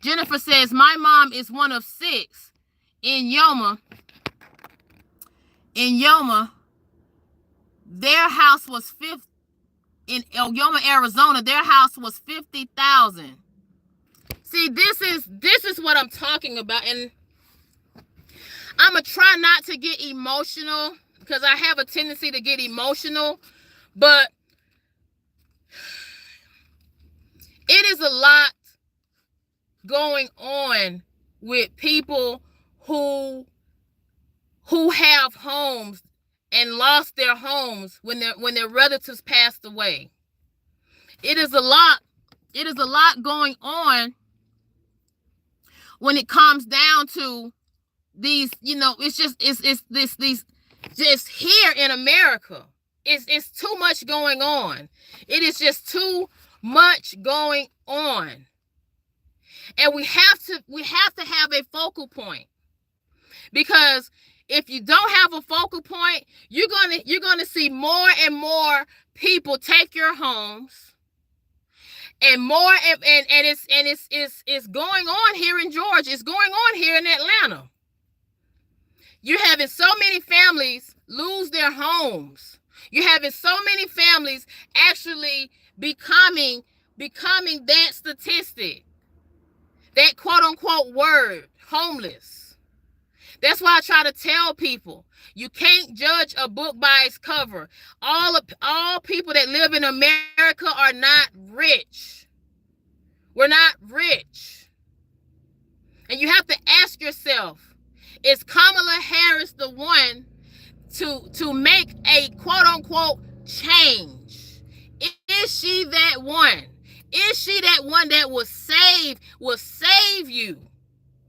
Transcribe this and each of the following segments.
Jennifer says, my mom is one of 6 in Yoma. In Yoma, their house was 50. In Yoma, Arizona, their house was 50,000. See, this is what I'm talking about, and I'm gonna try not to get emotional because I have a tendency to get emotional, but it is a lot going on with people who have homes and lost their homes when their relatives passed away. It is a lot going on when it comes down to these, it's just here in America. It's too much going on. It is just too much going on. And we have to have a focal point, because if you don't have a focal point, you're gonna see more and more people take your homes, and more and it's going on here in Georgia. It's going on here in Atlanta. You're having so many families lose their homes. You're having so many families actually becoming that statistic, that quote unquote word, homeless. That's why I try to tell people, you can't judge a book by its cover. All people that live in America are not rich. We're not rich. And you have to ask yourself, is Kamala Harris the one to make a quote unquote change? Is she that one? Is she that one that will save you?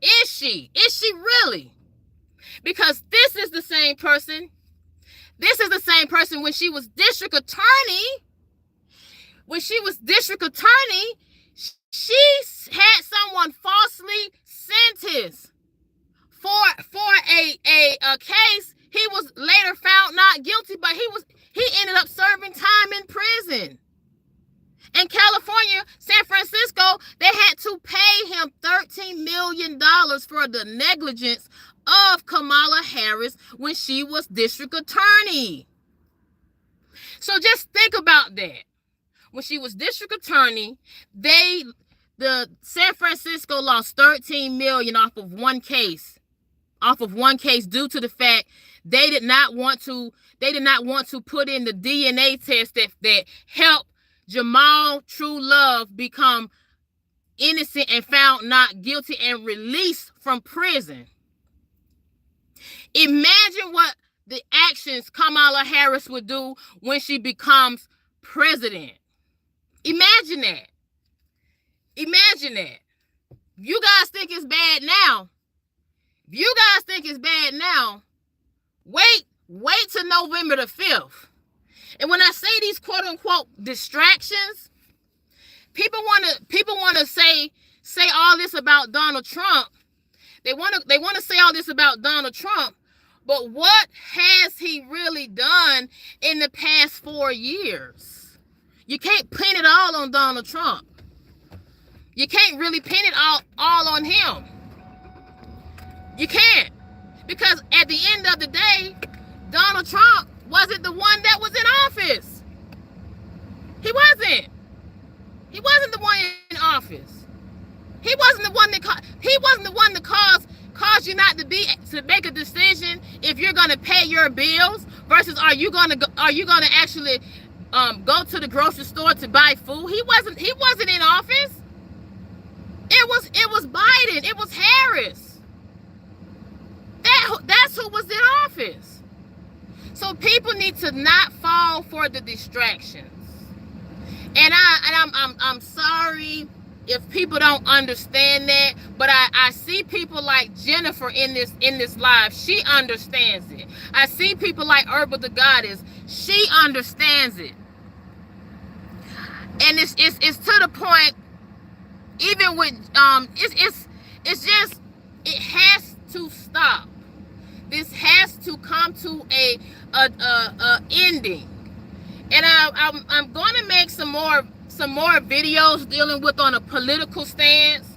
Is she? Is she really? Because this is the same person. This is the same person when she was district attorney. When she was district attorney, she had someone falsely sentenced for a case. He was later found not guilty, but he ended up serving time in prison. In California, San Francisco, they had to pay him $13 million for the negligence of Kamala Harris when she was district attorney. So just think about that. When she was district attorney, the San Francisco lost $13 million off of one case due to the fact they did not want to put in the DNA test that helped Jamal True Love become innocent and found not guilty and released from prison. Imagine what the actions Kamala Harris would do when she becomes president. Imagine that. Imagine that. You guys think it's bad now. If you guys think it's bad now, wait till November the 5th. And when I say these quote unquote distractions, people want to say all this about Donald Trump. They want to say all this about Donald Trump, but what has he really done in the past 4 years? You can't pin it all on Donald Trump. You can't really pin it all on him. You can't. Because at the end of the day, Donald Trump wasn't the one that was in office. He wasn't. He wasn't the one in office. He wasn't the one that caused you not to make a decision if you're gonna pay your bills versus are you gonna actually go to the grocery store to buy food. He wasn't in office. It was Biden. It was Harris. That's who was in office. So people need to not fall for the distractions. And I'm sorry if people don't understand that, but I see people like Jennifer in this live. She understands it. I see people like Herbal the Goddess. She understands it. And it's to the point, even with it's just, it has to stop. This has to come to a ending. And I'm going to make some more videos dealing with on a political stance.